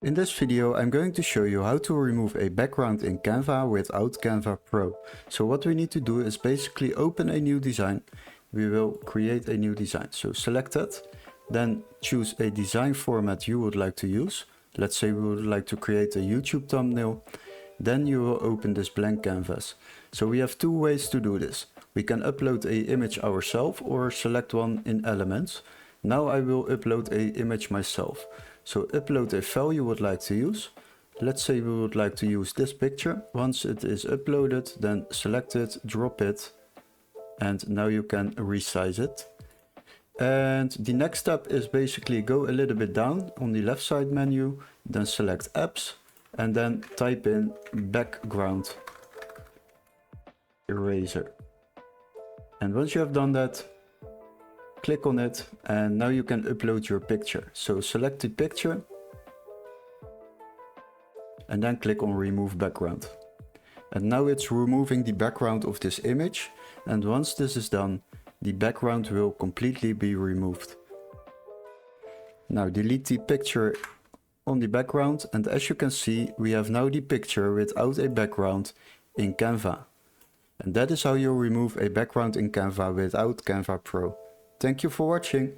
In this video I'm going to show you how to remove a background in Canva without Canva Pro. So what we need to do is basically open a new design. We will create a new design. So select it, then choose a design format you would like to use. Let's say we would like to create a YouTube thumbnail. Then you will open this blank canvas. So we have two ways to do this. We can upload an image ourselves or select one in Elements. Now I will upload an image myself. So upload a file you would like to use. Let's say we would like to use this picture. Once it is uploaded, then select it, drop it, and now you can resize it. And the next step is basically go a little bit down on the left side menu, then select apps, and then type in background eraser. And once you have done that, click on it, and now you can upload your picture. So select the picture and then click on remove background. And now it's removing the background of this image, and once this is done, the background will completely be removed. Now delete the picture on the background, and as you can see, we have now the picture without a background in Canva. And that is how you remove a background in Canva without Canva Pro. Thank you for watching.